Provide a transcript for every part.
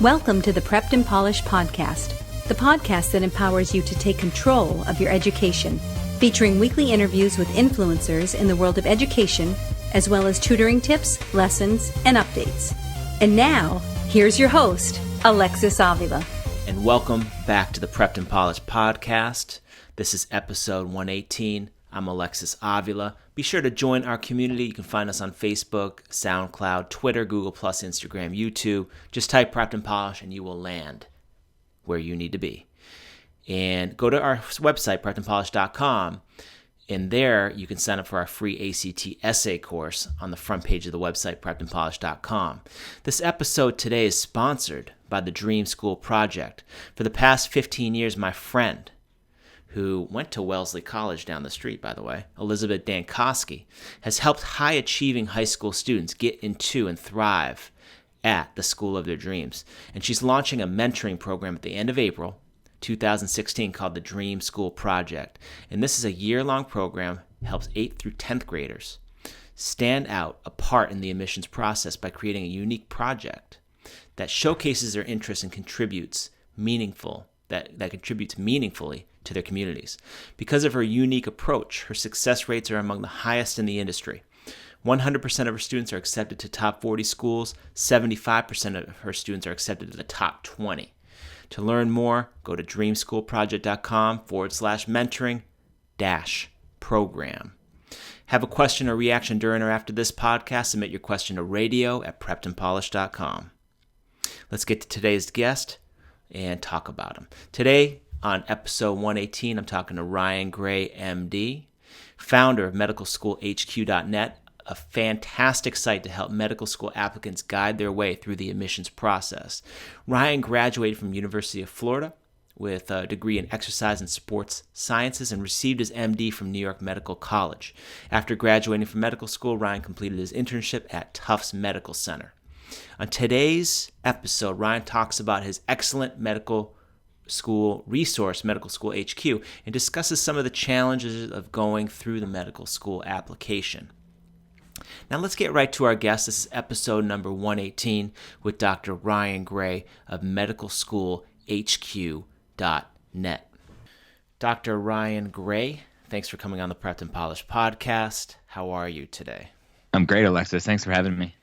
Welcome to the Prepped and Polished podcast, the podcast that empowers you to take control of your education, featuring weekly interviews with influencers in the world of education, as well as tutoring tips, lessons, and updates. And now, here's your host, Alexis Avila. And welcome back to the Prepped and Polished podcast. This is episode 118. I'm Alexis Avila. Be sure to join our community. You can find us on Facebook, SoundCloud, Twitter, Google+, Instagram, YouTube. Just type Prepped and Polished and you will land where you need to be. And go to our website, preppedandpolished.com. And there you can sign up for our free ACT essay course on the front page of the website, preppedandpolished.com. This episode today is sponsored by the Dream School Project. For the past 15 years, my friend, who went to Wellesley College down the street, by the way, Elizabeth Dankosky, has helped high-achieving high school students get into and thrive at the school of their dreams. And she's launching a mentoring program at the end of April 2016 called the Dream School Project. And this is a year-long program that helps 8th through 10th graders stand out apart in the admissions process by creating a unique project that showcases their interests and contributes meaningfully to their communities. Because of her unique approach, her success rates are among the highest in the industry. 100% of her students are accepted to top 40 schools. 75% of her students are accepted to the top 20. To learn more, go to dreamschoolproject.com/mentoring-program. Have a question or reaction during or after this podcast? Submit your question to radio@preppedandpolished.com. Let's get to today's guest and talk about him. Today, on episode 118, I'm talking to Ryan Gray, MD, founder of medicalschoolhq.net, a fantastic site to help medical school applicants guide their way through the admissions process. Ryan graduated from University of Florida with a degree in exercise and sports sciences and received his MD from New York Medical College. After graduating from medical school, Ryan completed his internship at Tufts Medical Center. On today's episode, Ryan talks about his excellent medical school resource, Medical School HQ, and discusses some of the challenges of going through the medical school application. Now let's get right to our guest. This is episode number 118 with Dr. Ryan Gray of medicalschoolhq.net. Dr. Ryan Gray, thanks for coming on the Prepped and Polished podcast. How are you today? I'm great, Alexis. Thanks for having me.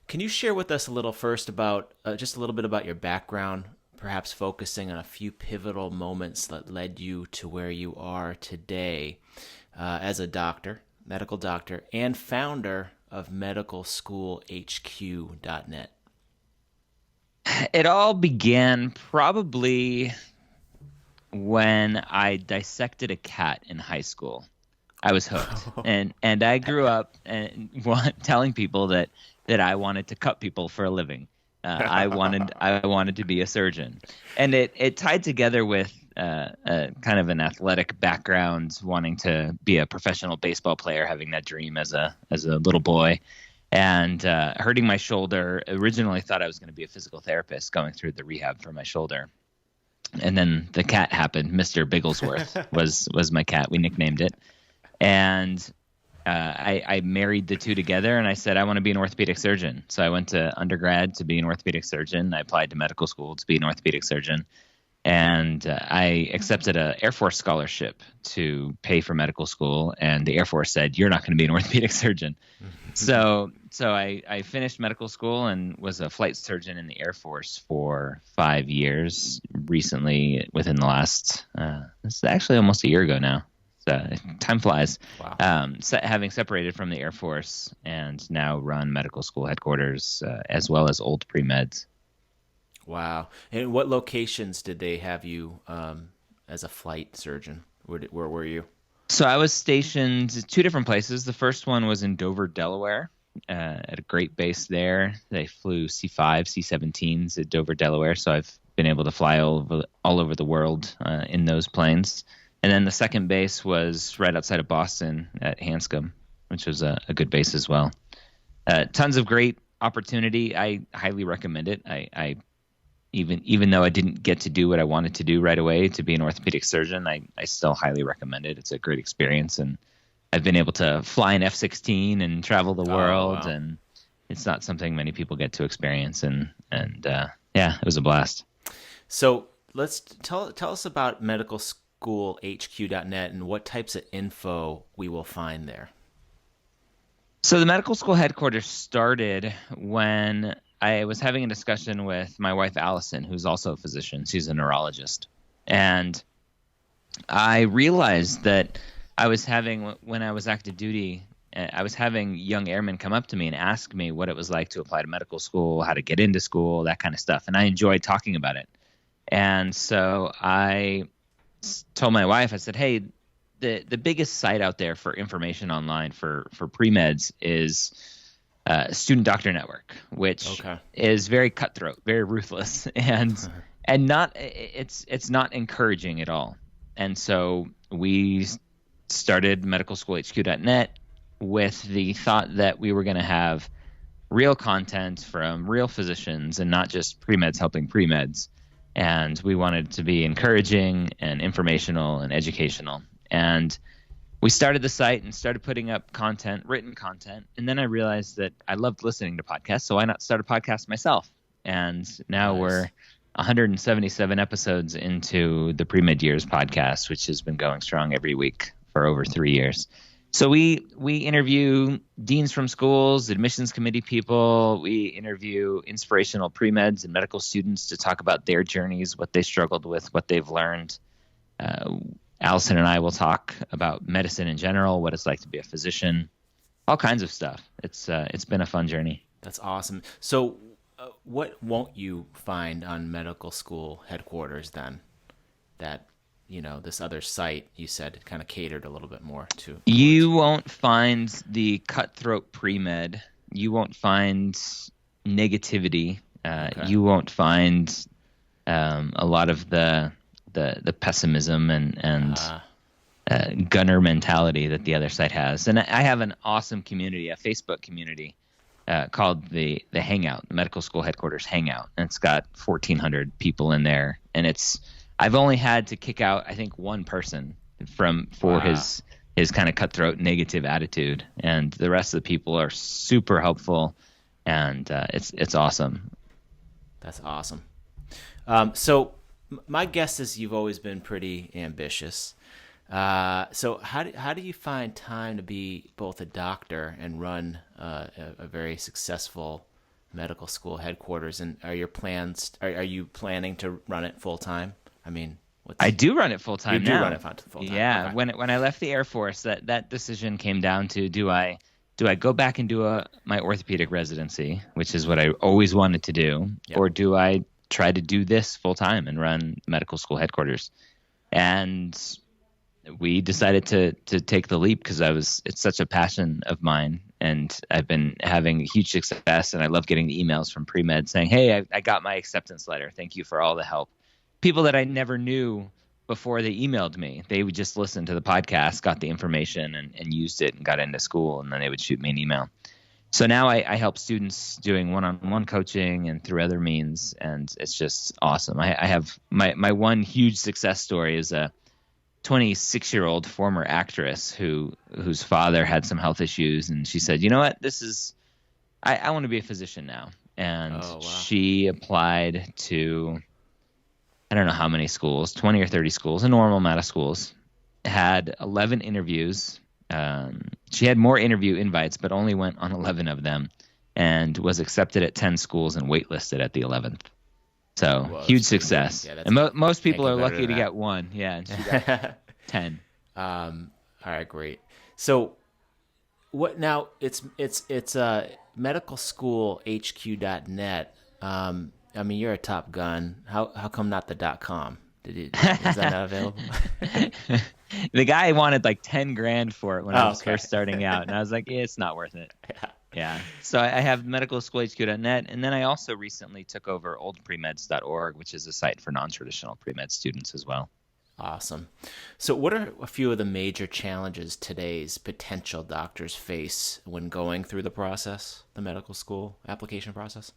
Can you share with us a little first about, just a little bit about your background, perhaps focusing on a few pivotal moments that led you to where you are today as a doctor, medical doctor, and founder of medicalschoolhq.net? It all began probably when I dissected a cat in high school. I was hooked, and I grew up and telling people that I wanted to cut people for a living. I wanted to be a surgeon, and it tied together with a kind of an athletic background, wanting to be a professional baseball player, having that dream as a little boy, and hurting my shoulder. Originally thought I was going to be a physical therapist, going through the rehab for my shoulder, and then the cat happened. Mr. Bigglesworth was my cat. We nicknamed it, and I married the two together, and I said, I want to be an orthopedic surgeon. So I went to undergrad to be an orthopedic surgeon. I applied to medical school to be an orthopedic surgeon. And I accepted an Air Force scholarship to pay for medical school. And the Air Force said, you're not going to be an orthopedic surgeon. So I finished medical school and was a flight surgeon in the Air Force for 5 years. Recently, within the last, this is actually almost a year ago now. Time flies. Wow. Having separated from the Air Force and now run medical school headquarters as well as old pre-meds. Wow. And what locations did they have you as a flight surgeon? Where were you? So I was stationed at two different places. The first one was in Dover, Delaware, at a great base there. They flew C-5, C-17s at Dover, Delaware. So I've been able to fly all over the world in those planes. And then the second base was right outside of Boston at Hanscom, which was a good base as well. Tons of great opportunity. I highly recommend it. I even though I didn't get to do what I wanted to do right away to be an orthopedic surgeon, I still highly recommend it. It's a great experience, and I've been able to fly an F-16 and travel the world, wow. and it's not something many people get to experience, and Yeah, it was a blast. So let's tell us about medicalschoolhq.net and what types of info we will find there. So the medical school headquarters started when I was having a discussion with my wife, Allison, who's also a physician. She's a neurologist. And I realized that when I was active duty, I was having young airmen come up to me and ask me what it was like to apply to medical school, how to get into school, that kind of stuff. And I enjoyed talking about it. And so I told my wife, I said, hey, the biggest site out there for information online for pre-meds is Student Doctor Network, which is very cutthroat, very ruthless, and not it's not encouraging at all. And so we started medicalschoolhq.net with the thought that we were going to have real content from real physicians and not just pre-meds helping pre-meds. And we wanted it to be encouraging and informational and educational. And we started the site and started putting up content, written content. And then I realized that I loved listening to podcasts, so why not start a podcast myself? And now we're 177 episodes into the Pre-Med Years podcast, which has been going strong every week for over 3 years. So we interview deans from schools, admissions committee people. We interview inspirational pre-meds and medical students to talk about their journeys, what they struggled with, what they've learned. Allison and I will talk about medicine in general, what it's like to be a physician, all kinds of stuff. It's been a fun journey. That's awesome. So what won't you find on medical school headquarters then that this other site you said kind of catered a little bit more to? You won't find the cutthroat pre-med. You won't find negativity. You won't find a lot of the pessimism and gunner mentality that the other site has. And I have an awesome community, a Facebook community called the Hangout, the Medical School Headquarters Hangout. And it's got 1,400 people in there. And I've only had to kick out, I think, one person for his kind of cutthroat negative attitude. And the rest of the people are super helpful. And it's awesome. That's awesome. So my guess is you've always been pretty ambitious. So how do you find time to be both a doctor and run a very successful medical school headquarters? And are you planning to run it full time? I mean, I do run it full time. You do run it full time. Yeah. Okay. When I left the Air Force, that decision came down to do I go back and do my orthopedic residency, which is what I always wanted to do, or do I try to do this full time and run medical school headquarters? And we decided to take the leap because it's such a passion of mine, and I've been having huge success, and I love getting the emails from pre-med saying, hey, I got my acceptance letter. Thank you for all the help. People that I never knew before they emailed me, they would just listen to the podcast, got the information and used it and got into school, and then they would shoot me an email. So now I help students doing one-on-one coaching and through other means, and it's just awesome. I have my one huge success story is a 26-year-old former actress whose father had some health issues, and she said, you know what, I want to be a physician now. And she applied to, I don't know how many schools, 20 or 30 schools, a normal amount of schools, had 11 interviews. She had more interview invites, but only went on 11 of them, and was accepted at 10 schools and waitlisted at the 11th. So huge success. Yeah, and most people are lucky to get one. Yeah, and she got 10. All right, great. So what now? It's medicalschoolhq.net. I mean, you're a Top Gun. How come not the .com? Is that not available? The guy wanted like 10 grand for it when I was first starting out, and I was like, it's not worth it. Yeah. So I have medicalschoolhq.net, and then I also recently took over oldpremeds.org, which is a site for non-traditional pre-med students as well. Awesome. So what are a few of the major challenges today's potential doctors face when going through the process, the medical school application process?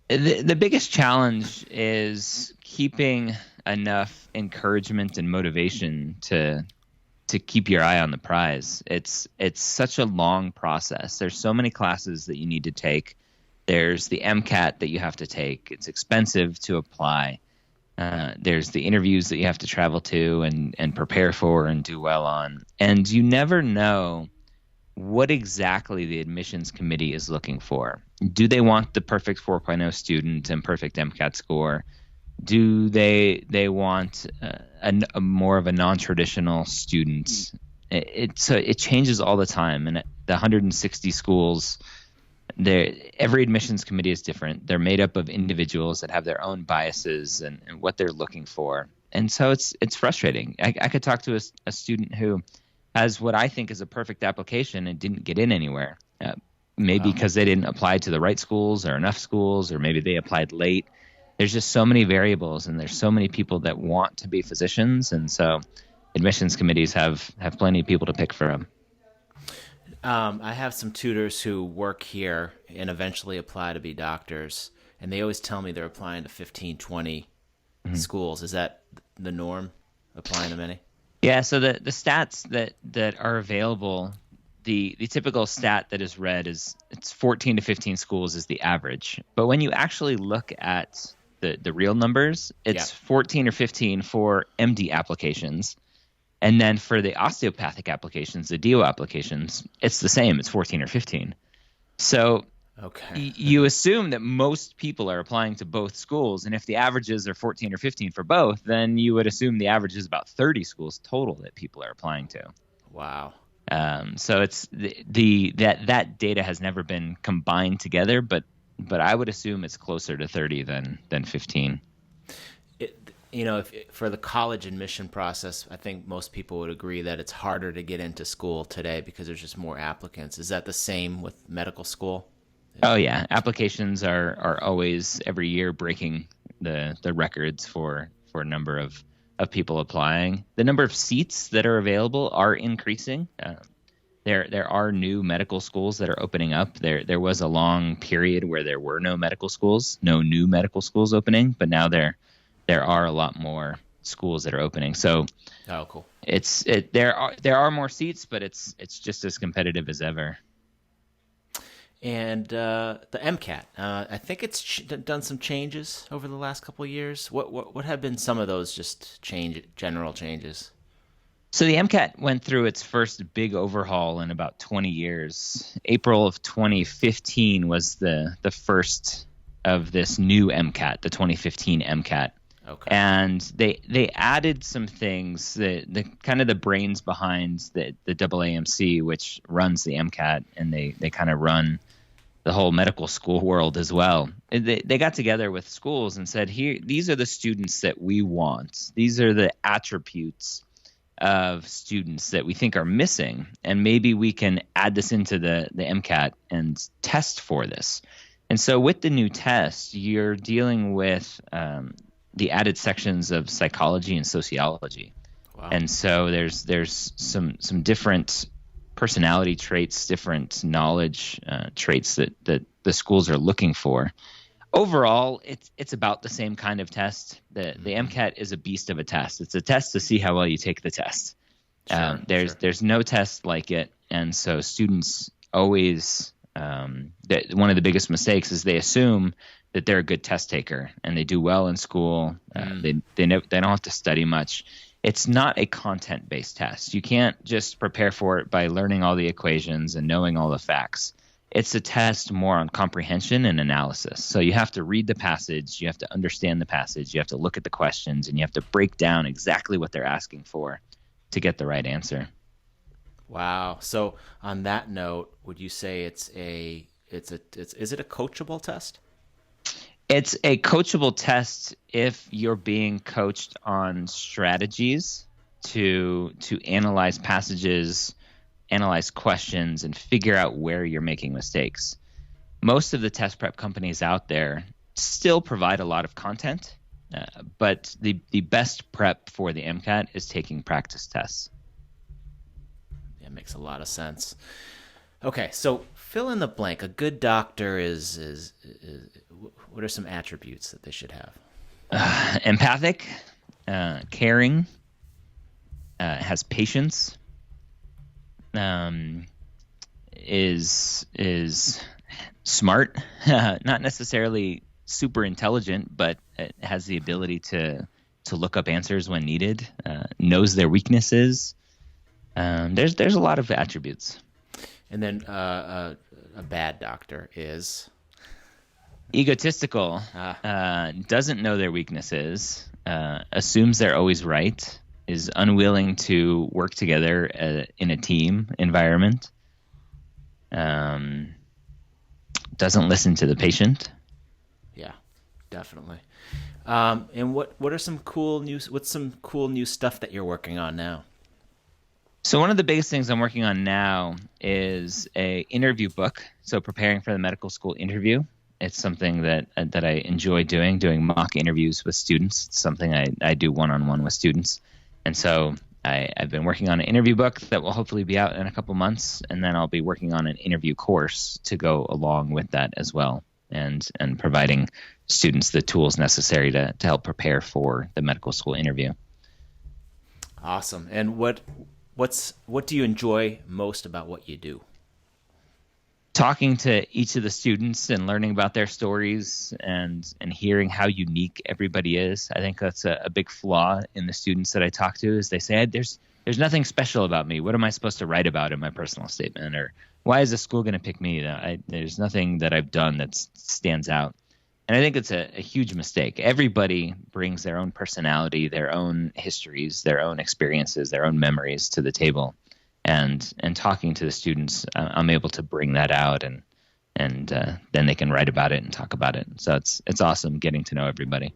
The biggest challenge is keeping enough encouragement and motivation to keep your eye on the prize. It's such a long process. There's so many classes that you need to take. There's the MCAT that you have to take. It's expensive to apply. There's the interviews that you have to travel to and prepare for and do well on. And you never know what exactly the admissions committee is looking for. Do they want the perfect 4.0 student and perfect MCAT score? Do they want a more of a non-traditional student? It changes all the time. And the 160 schools, every admissions committee is different. They're made up of individuals that have their own biases and what they're looking for. And so it's frustrating. I could talk to a student who has what I think is a perfect application and didn't get in anywhere. Maybe because they didn't apply to the right schools or enough schools, or maybe they applied late. There's just so many variables, and there's so many people that want to be physicians. And so admissions committees have plenty of people to pick from. I have some tutors who work here and eventually apply to be doctors, and they always tell me they're applying to 15, 20 schools. Is that the norm, applying to many? Yeah, so the stats that are available, the typical stat that is read is it's 14 to 15 schools is the average. But when you actually look at the real numbers, it's 14 or 15 for MD applications. And then for the osteopathic applications, the DO applications, it's the same. It's 14 or 15. So you assume that most people are applying to both schools. And if the averages are 14 or 15 for both, then you would assume the average is about 30 schools total that people are applying to. Wow. So it's that data has never been combined together, but I would assume it's closer to 30 than 15. For the college admission process, I think most people would agree that it's harder to get into school today because there's just more applicants. Is that the same with medical school? Oh yeah, applications are always every year breaking the records for a number of people applying. The number of seats that are available are increasing. There are new medical schools that are opening up. There was a long period where there were no new medical schools opening, but now there are a lot more schools that are opening. So, cool. There are more seats, but it's just as competitive as ever. And the MCAT, I think it's done some changes over the last couple of years. What have been some of those just general changes? So the MCAT went through its first big overhaul in about 20 years. April of 2015 was the first of this new MCAT, the 2015 MCAT. Okay. And they added some things, the kind of the brains behind the AAMC, which runs the MCAT, and they kind of run the whole medical school world as well. They got together with schools and said, these are the students that we want. These are the attributes of students that we think are missing, and maybe we can add this into the MCAT and test for this. And so with the new test, you're dealing with the added sections of psychology and sociology. Wow. And so there's some different personality traits, different knowledge traits that the schools are looking for. Overall, it's about the same kind of test. The MCAT is a beast of a test. It's a test to see how well you take the test. There's no test like it, and so students always one of the biggest mistakes is they assume that they're a good test taker and they do well in school. They don't have to study much. It's not a content-based test. You can't just prepare for it by learning all the equations and knowing all the facts. It's a test more on comprehension and analysis. So you have to read the passage, you have to understand the passage, you have to look at the questions, and you have to break down exactly what they're asking for to get the right answer. Wow. So on that note, would you say is it a coachable test? It's a coachable test if you're being coached on strategies to analyze passages, analyze questions, and figure out where you're making mistakes. Most of the test prep companies out there still provide a lot of content, but the best prep for the MCAT is taking practice tests. Yeah, makes a lot of sense. Okay, so fill in the blank. A good doctor is what are some attributes that they should have? Empathic, caring, has patience, is smart, not necessarily super intelligent, but it has the ability to look up answers when needed, knows their weaknesses. There's a lot of attributes. And then a bad doctor is egotistical, doesn't know their weaknesses, assumes they're always right, is unwilling to work together in a team environment, doesn't listen to the patient. Yeah, definitely. And what are some cool news? What's some cool new stuff that you're working on now? So one of the biggest things I'm working on now is a interview book. So preparing for the medical school interview. It's something that I enjoy doing mock interviews with students. It's something I do one-on-one with students. And so I've been working on an interview book that will hopefully be out in a couple months. And then I'll be working on an interview course to go along with that as well. And providing students the tools necessary to help prepare for the medical school interview. Awesome. And what do you enjoy most about what you do? Talking to each of the students and learning about their stories and hearing how unique everybody is. I think that's a big flaw in the students that I talk to is they say, there's nothing special about me. What am I supposed to write about in my personal statement? Or why is the school going to pick me? There's nothing that I've done that stands out. And I think it's a huge mistake. Everybody brings their own personality, their own histories, their own experiences, their own memories to the table. And talking to the students, I'm able to bring that out, and then they can write about it and talk about it. So it's awesome getting to know everybody.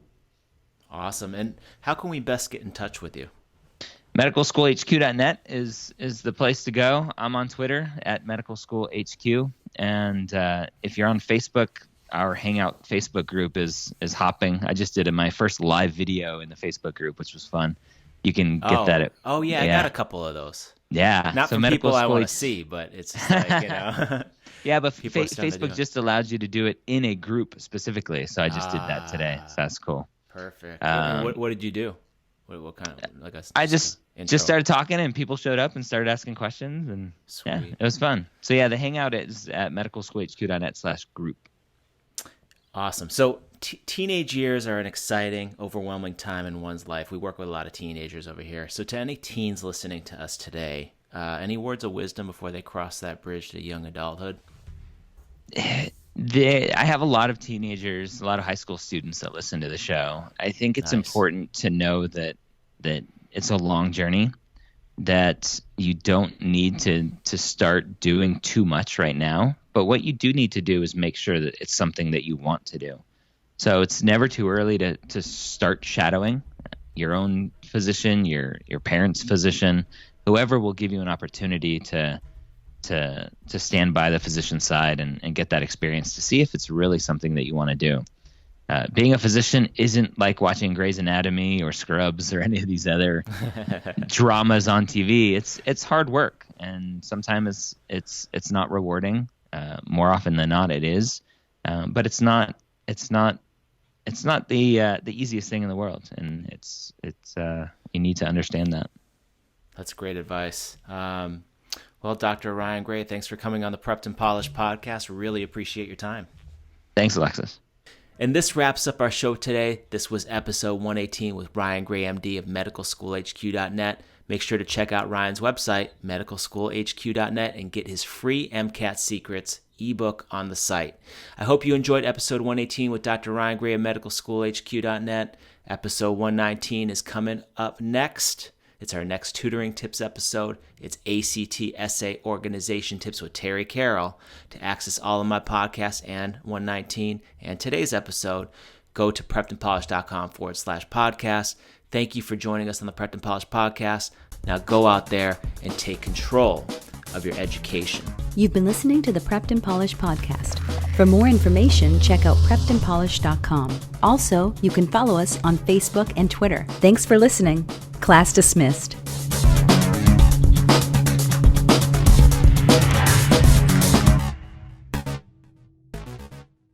Awesome. And how can we best get in touch with you? MedicalSchoolHQ.net is the place to go. I'm on Twitter at MedicalSchoolHQ, and if you're on Facebook, our Hangout Facebook group is hopping. I just did my first live video in the Facebook group, which was fun. You can get that. I got a couple of those. Yeah. Not from people I want to see, but it's just like, Yeah, but Facebook just allows you to do it in a group specifically. So I just did that today. So that's cool. Perfect. What did you do? What kind of I just started talking, and people showed up and started asking questions, and Sweet. Yeah, it was fun. So yeah, the Hangout is at medicalschoolhq.net/group. Awesome. So teenage years are an exciting, overwhelming time in one's life. We work with a lot of teenagers over here. So to any teens listening to us today, any words of wisdom before they cross that bridge to young adulthood? I have a lot of teenagers, a lot of high school students that listen to the show. I think it's important to know that it's a long journey, that you don't need to start doing too much right now. But what you do need to do is make sure that it's something that you want to do. So it's never too early to start shadowing your own physician, your parents' physician, whoever will give you an opportunity to stand by the physician's side and get that experience to see if it's really something that you want to do. Being a physician isn't like watching Grey's Anatomy or Scrubs or any of these other dramas on TV. It's hard work, and sometimes it's not rewarding. More often than not, it is, but it's not the easiest thing in the world, and it's you need to understand that. That's great advice. Well, Dr. Ryan Gray, thanks for coming on the Prepped and Polished podcast. Really appreciate your time. Thanks, Alexis. And this wraps up our show today. This was episode 118 with Ryan Gray, MD of MedicalSchoolHQ.net. Make sure to check out Ryan's website, MedicalSchoolHQ.net, and get his free MCAT Secrets ebook on the site. I hope you enjoyed episode 118 with Dr. Ryan Gray of MedicalSchoolHQ.net. Episode 119 is coming up next. It's our next tutoring tips episode. It's ACT Essay Organization Tips with Terry Carroll. To access all of my podcasts and 119 and today's episode, go to preppedandpolished.com/podcast. Thank you for joining us on the Prepped and Polished podcast. Now go out there and take control of your education. You've been listening to the Prepped and Polished podcast. For more information, check out preppedandpolished.com. Also, you can follow us on Facebook and Twitter. Thanks for listening. Class dismissed.